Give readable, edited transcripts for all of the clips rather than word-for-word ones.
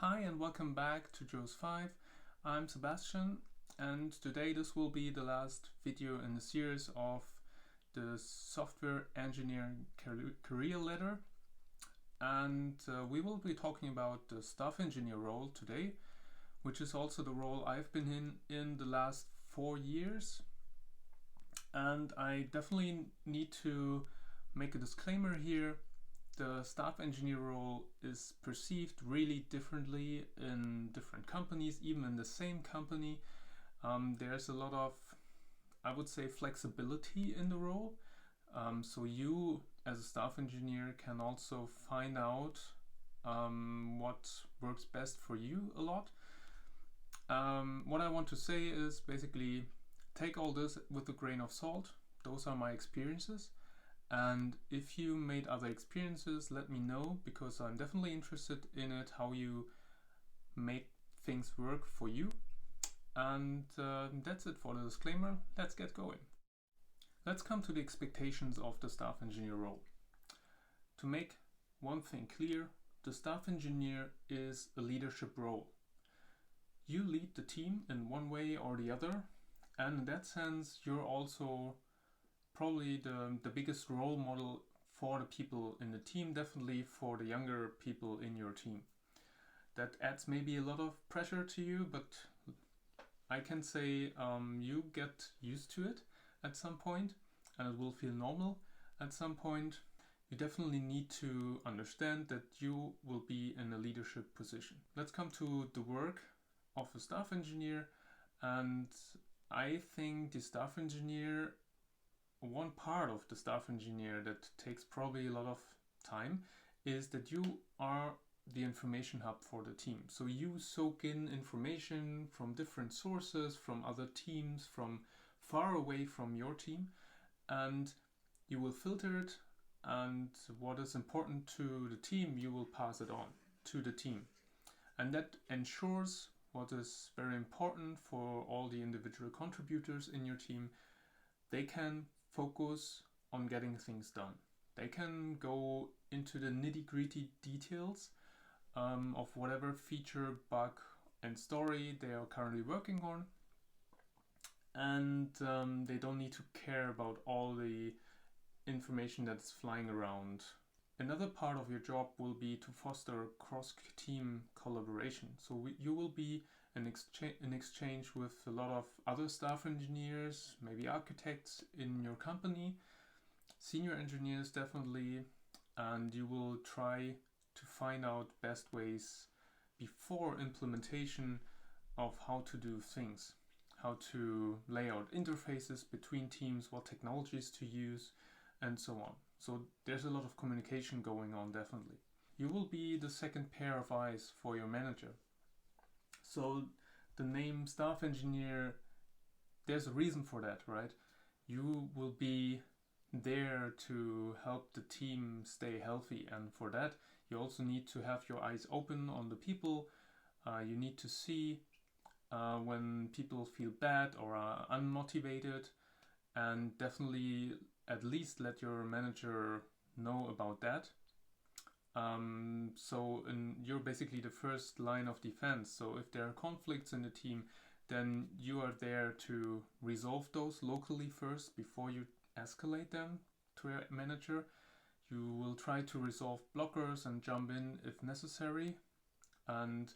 Hi and welcome back to Joe's 5. I'm Sebastian, and today this will be the last video in the series of the software engineering career ladder. And we will be talking about the staff engineer role today, which is also the role I've been in the last 4 years. And I definitely need to make a disclaimer here. The staff engineer role is perceived really differently in different companies, even in the same company. There's a lot of, I would say, flexibility in the role. So you, as a staff engineer, can also find out what works best for you a lot. What I want to say is basically take all this with a grain of salt. Those are my experiences. And if you made other experiences, let me know, because I'm definitely interested in it, how you make things work for you. And that's it for the disclaimer. Let's get going. Let's come to the expectations of the staff engineer role. To make one thing clear, the staff engineer is a leadership role. You lead the team in one way or the other, and in that sense, you're also probably the biggest role model for the people in the team, definitely for the younger people in your team. That adds maybe a lot of pressure to you, but I can say you get used to it at some point, and it will feel normal at some point. You definitely need to understand that you will be in a leadership position. Let's come to the work of a staff engineer, and I think the staff engineer, one part of the staff engineer that takes probably a lot of time, is that you are the information hub for the team. So you soak in information from different sources, from other teams, from far away from your team, and you will filter it, and what is important to the team, you will pass it on to the team. And that ensures what is very important for all the individual contributors in your team. They can focus on getting things done. They can go into the nitty-gritty details of whatever feature, bug, and story they are currently working on, and they don't need to care about all the information that's flying around. Another part of your job will be to foster cross-team collaboration. So you will be in exchange with a lot of other staff engineers, maybe architects in your company, senior engineers definitely, and you will try to find out best ways before implementation of how to do things, how to lay out interfaces between teams, what technologies to use, and so on. So there's a lot of communication going on, definitely. You will be the second pair of eyes for your manager. So the name staff engineer, there's a reason for that, right? You will be there to help the team stay healthy, and for that you also need to have your eyes open on the people. You need to see when people feel bad or are unmotivated, and definitely at least let your manager know about that. So you're basically the first line of defense. So if there are conflicts in the team, then you are there to resolve those locally first before you escalate them to your manager. You will try to resolve blockers and jump in if necessary. And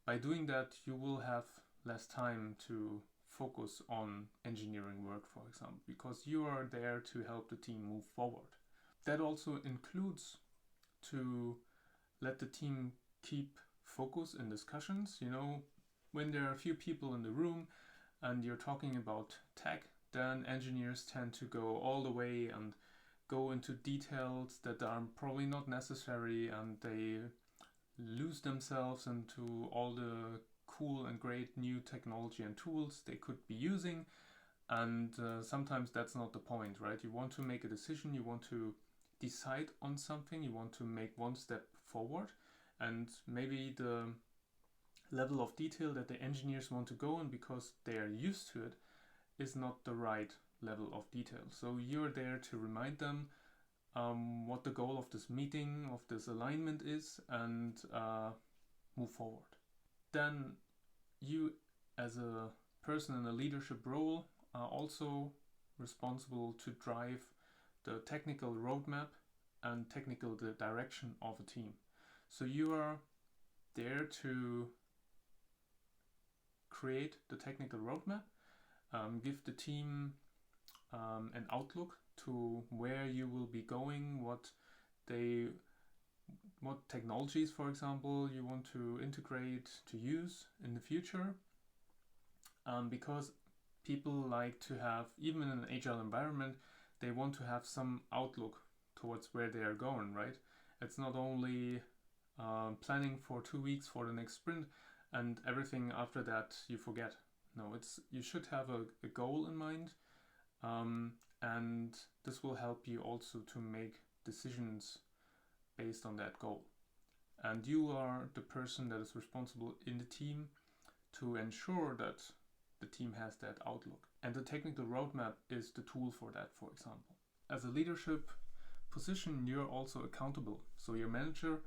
by doing that, you will have less time to focus on engineering work, for example, because you are there to help the team move forward. That also includes to let the team keep focus in discussions. You know, when there are a few people in the room and you're talking about tech, then engineers tend to go all the way and go into details that are probably not necessary, and they lose themselves into all the cool and great new technology and tools they could be using. And sometimes that's not the point, right? You want to make a decision, you want to decide on something, you want to make one step forward, and maybe the level of detail that the engineers want to go in, because they are used to it, is not the right level of detail. So you're there to remind them what the goal of this meeting, of this alignment is, and move forward. Then you, as a person in a leadership role, are also responsible to drive the technical roadmap and technical direction of a team. So you are there to create the technical roadmap, give the team an outlook to where you will be going, what technologies, for example, you want to integrate to use in the future, because people like to have, even in an agile environment, they want to have some outlook towards where they are going, right? It's not only planning for 2 weeks for the next sprint and everything after that you forget. No, you should have a goal in mind, and this will help you also to make decisions based on that goal. And you are the person that is responsible in the team to ensure that the team has that outlook. And the technical roadmap is the tool for that, for example. As a leadership position, you're also accountable. So your manager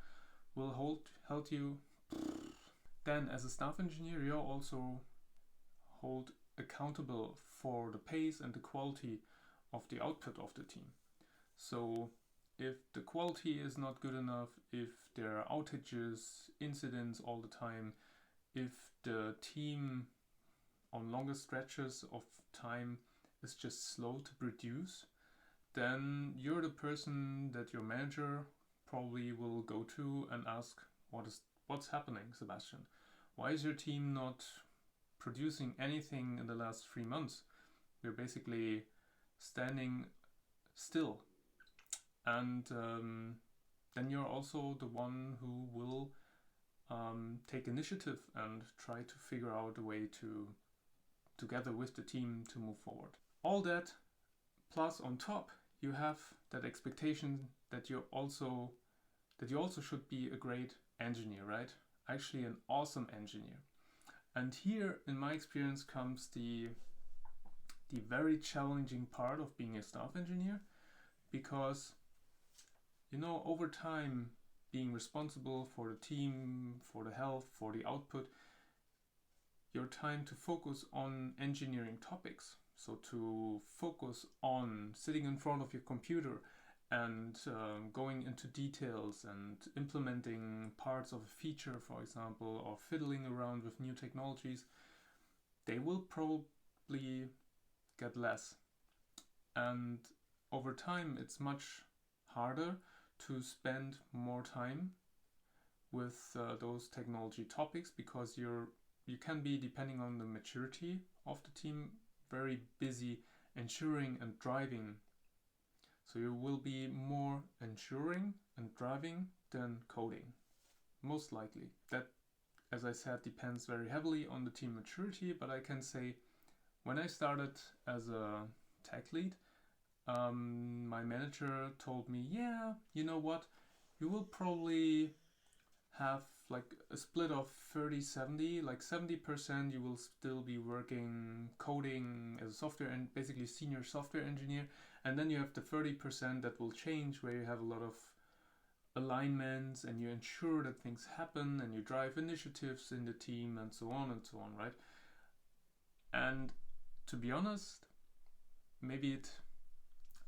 will hold you. Then as a staff engineer, you're also hold accountable for the pace and the quality of the output of the team. So if the quality is not good enough, if there are outages, incidents all the time, if the team on longer stretches of time is just slow to produce, then you're the person that your manager probably will go to and ask, what's happening, Sebastian? Why is your team not producing anything in the last 3 months? We're basically standing still. And then you're also the one who will take initiative and try to figure out a way to, together with the team, to move forward. All that, plus on top, you have that expectation that you also should be a great engineer, right? Actually an awesome engineer. And here, in my experience, comes the very challenging part of being a staff engineer, because over time, being responsible for the team, for the health, for the output, your time to focus on engineering topics, so to focus on sitting in front of your computer and going into details and implementing parts of a feature, for example, or fiddling around with new technologies, they will probably get less. And over time, it's much harder to spend more time with those technology topics, because you can be, depending on the maturity of the team, very busy ensuring and driving. So you will be more ensuring and driving than coding, most likely. That, as I said, depends very heavily on the team maturity, but I can say when I started as a tech lead, my manager told me, yeah, you know what, you will probably have like a split of 30-70, like 70% you will still be working coding as a software and basically senior software engineer, and then you have the 30% that will change, where you have a lot of alignments and you ensure that things happen and you drive initiatives in the team and so on, right? And to be honest, maybe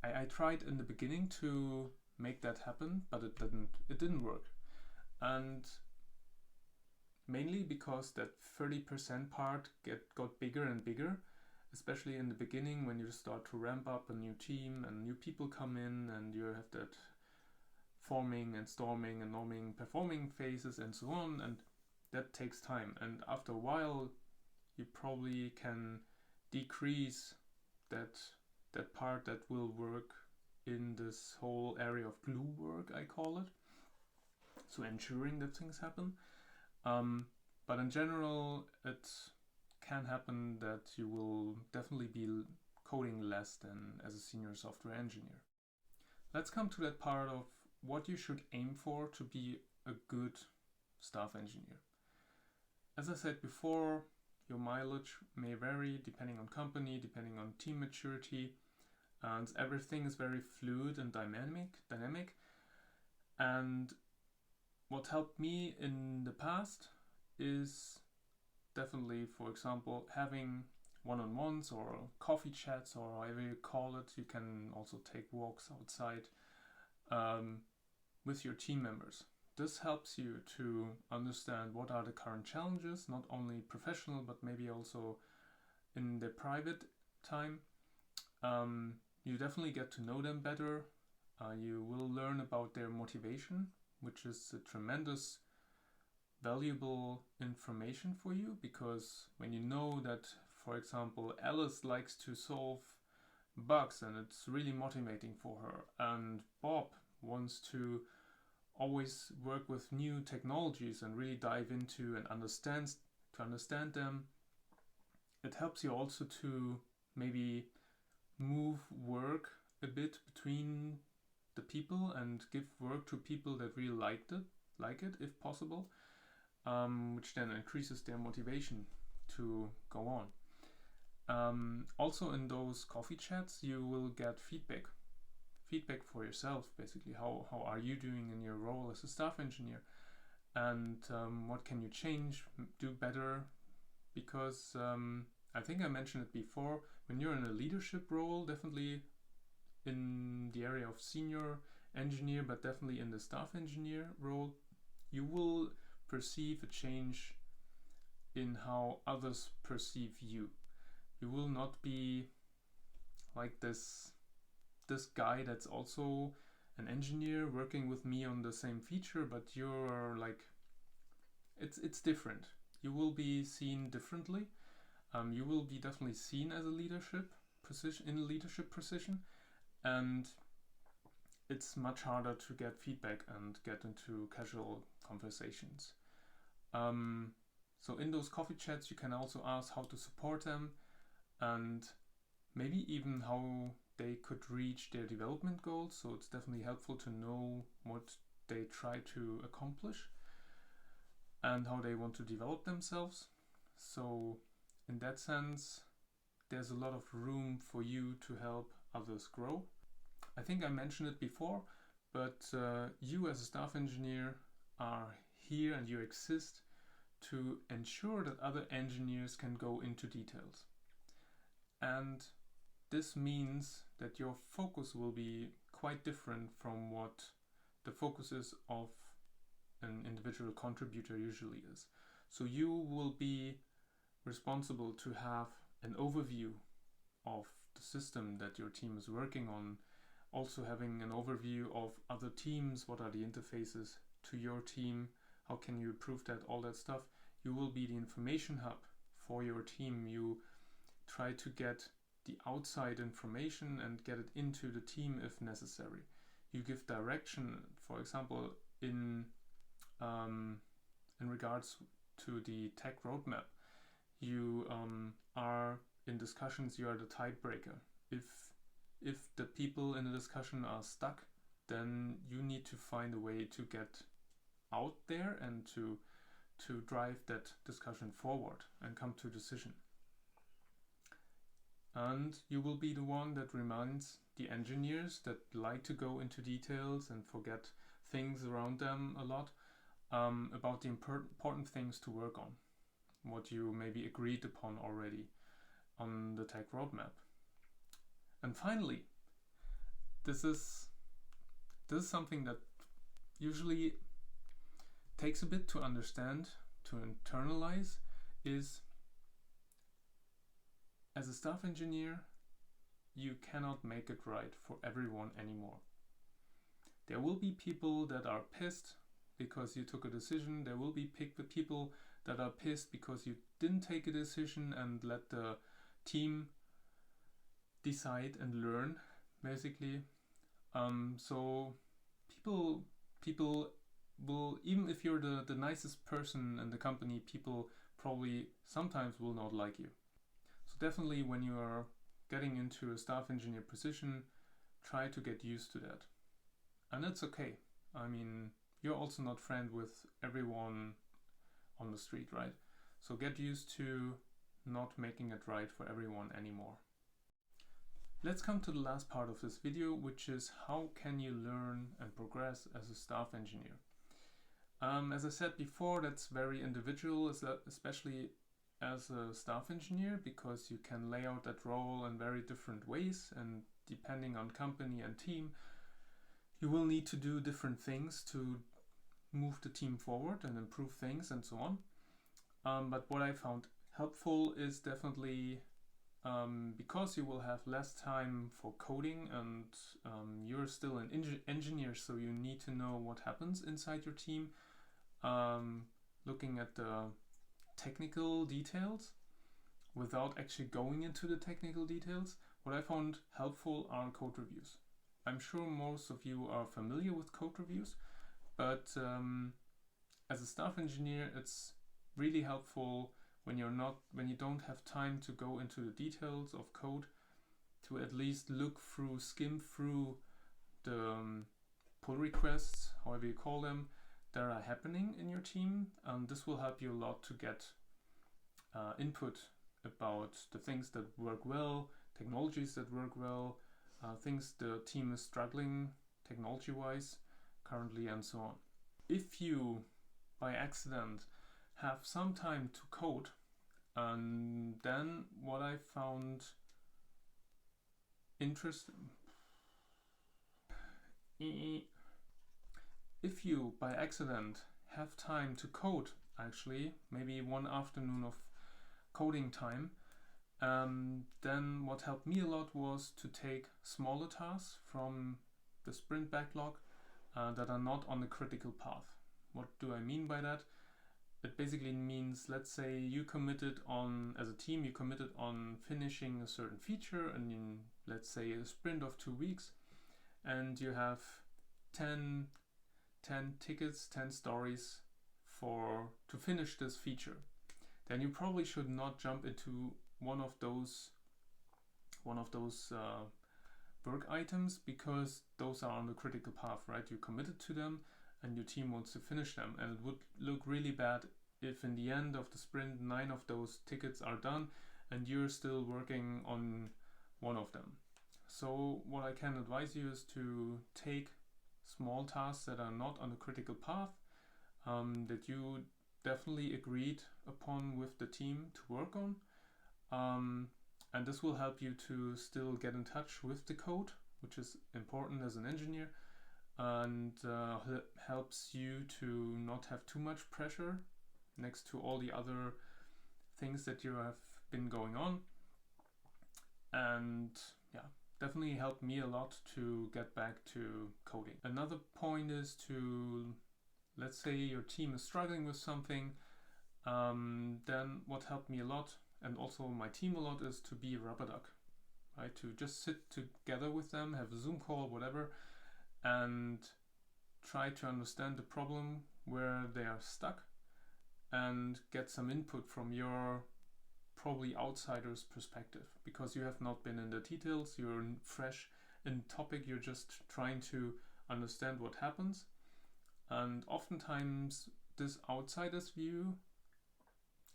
I tried in the beginning to make that happen, but it didn't work. And mainly because that 30% part got bigger and bigger, especially in the beginning when you start to ramp up a new team and new people come in and you have that forming and storming and norming, performing phases and so on, and that takes time. And after a while, you probably can decrease that part that will work in this whole area of glue work, I call it. So ensuring that things happen. But in general, it can happen that you will definitely be coding less than as a senior software engineer. Let's come to that part of what you should aim for to be a good staff engineer. As I said before, your mileage may vary depending on company, depending on team maturity, and everything is very fluid and dynamic. And what helped me in the past is definitely, for example, having one-on-ones or coffee chats or however you call it. You can also take walks outside with your team members. This helps you to understand what are the current challenges, not only professional but maybe also in their private time. You definitely get to know them better. You will learn about their motivation, which is a tremendous valuable information for you, because when you know that, for example, Alice likes to solve bugs and it's really motivating for her, and Bob wants to always work with new technologies and really dive into and understand them, it helps you also to maybe move work a bit between the people and give work to people that really like it if possible, which then increases their motivation to go on. Also in those coffee chats you will get feedback for yourself, basically how are you doing in your role as a staff engineer, and what can you change, do better, because I think I mentioned it before, when you're in a leadership role, definitely in the area of senior engineer, but definitely in the staff engineer role, you will perceive a change in how others perceive you. You will not be like this guy that's also an engineer working with me on the same feature, but you're like, it's different. You will be seen differently. You will be definitely seen as a leadership position, and it's much harder to get feedback and get into casual conversations. So in those coffee chats you can also ask how to support them, and maybe even how they could reach their development goals. So it's definitely helpful to know what they try to accomplish and how they want to develop themselves. So in that sense, there's a lot of room for you to help others grow. I think I mentioned it before, but you as a staff engineer are here and you exist to ensure that other engineers can go into details. And this means that your focus will be quite different from what the focus is of an individual contributor usually is. So you will be responsible to have an overview of the system that your team is working on, also having an overview of other teams, what are the interfaces to your team, how can you improve that, all that stuff. You will be the information hub for your team. You try to get the outside information and get it into the team if necessary. You give direction, for example, in regards to the tech roadmap. You are in discussions, you are the tiebreaker. If the people in the discussion are stuck, then you need to find a way to get out there and to drive that discussion forward and come to a decision. And you will be the one that reminds the engineers that like to go into details and forget things around them a lot, about the important things to work on, what you maybe agreed upon already on the tech roadmap. And finally, this is something that usually takes a bit to understand, to internalize, is as a staff engineer, you cannot make it right for everyone anymore. There will be people that are pissed because you took a decision. There will be people that are pissed because you didn't take a decision and let the team decide and learn, basically. So people will, even if you're the nicest person in the company, people probably sometimes will not like you. So definitely when you are getting into a staff engineer position, try to get used to that. And it's okay. I mean, you're also not friends with everyone on the street, right? So get used to not making it right for everyone anymore. Let's come to the last part of this video, which is how can you learn and progress as a staff engineer? As I said before, that's very individual, especially as a staff engineer, because you can lay out that role in very different ways, and depending on company and team, you will need to do different things to move the team forward and improve things and so on. But what I found helpful is definitely because you will have less time for coding, and you're still an engineer, so you need to know what happens inside your team, looking at the technical details without actually going into the technical details. What I found helpful are code reviews. I'm sure most of you are familiar with code reviews, but as a staff engineer, it's really helpful when you don't have time to go into the details of code, to at least skim through the pull requests, however you call them, that are happening in your team. This will help you a lot to get input about the things that work well, technologies that work well, things the team is struggling technology-wise currently, and so on. If you, by accident, have some time to code, and then what I found interesting, if you by accident have time to code, actually maybe one afternoon of coding time, then what helped me a lot was to take smaller tasks from the sprint backlog that are not on the critical path. What do I mean by that? It basically means, let's say as a team, you committed on finishing a certain feature, and in, let's say, a sprint of 2 weeks, and you have 10 tickets, 10 stories to finish this feature. Then you probably should not jump into one of those work items, because those are on the critical path, right? You committed to them and your team wants to finish them, and it would look really bad if in the end of the sprint 9 of those tickets are done and you're still working on one of them. So what I can advise you is to take small tasks that are not on the critical path, that you definitely agreed upon with the team to work on, and this will help you to still get in touch with the code, which is important as an engineer, and helps you to not have too much pressure next to all the other things that you have been going on. And yeah, definitely helped me a lot to get back to coding. Another point is to, let's say your team is struggling with something, then what helped me a lot, and also my team a lot, is to be a rubber duck, right? To just sit together with them, have a Zoom call, whatever, and try to understand the problem where they are stuck, and get some input from your probably outsider's perspective, because you have not been in the details, you're fresh in topic, you're just trying to understand what happens. And oftentimes this outsider's view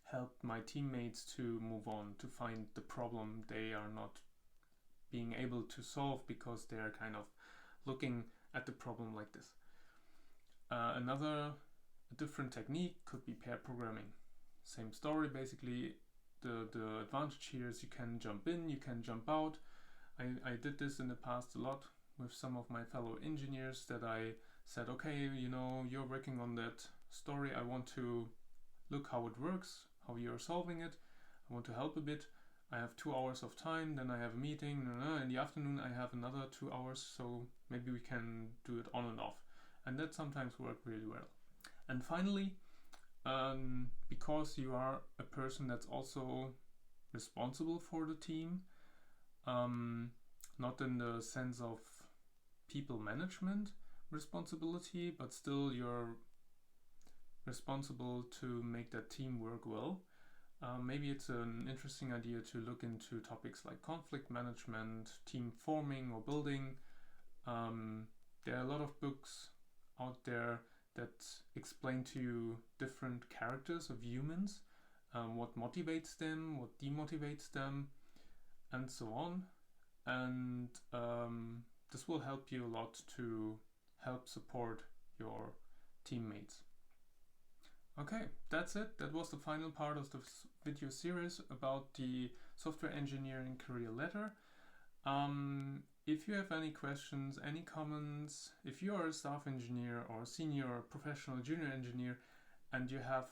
helped my teammates to move on, to find the problem they are not being able to solve, because they are kind of looking at the problem like this. Another different technique could be pair programming. Same story, basically. The advantage here is you can jump in, you can jump out. I did this in the past a lot with some of my fellow engineers, that I said, okay, you're working on that story, I want to look how it works, how you're solving it, I want to help a bit. I have 2 hours of time, then I have a meeting, in the afternoon I have another 2 hours, so maybe we can do it on and off. And that sometimes worked really well. And finally, because you are a person that's also responsible for the team, not in the sense of people management responsibility, but still you're responsible to make that team work well. Maybe it's an interesting idea to look into topics like conflict management, team forming or building. There are a lot of books out there that explain to you different characters of humans, what motivates them, what demotivates them, and so on. And this will help you a lot to help support your teammates. Okay, that's it. That was the final part of this video series about the software engineering career ladder. If you have any questions, any comments, if you are a staff engineer or senior or professional junior engineer and you have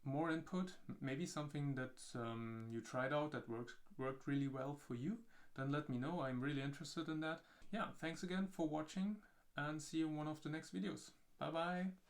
more input, maybe something that you tried out that worked really well for you, then let me know. I'm really interested in that. Yeah, thanks again for watching and see you in one of the next videos. Bye bye.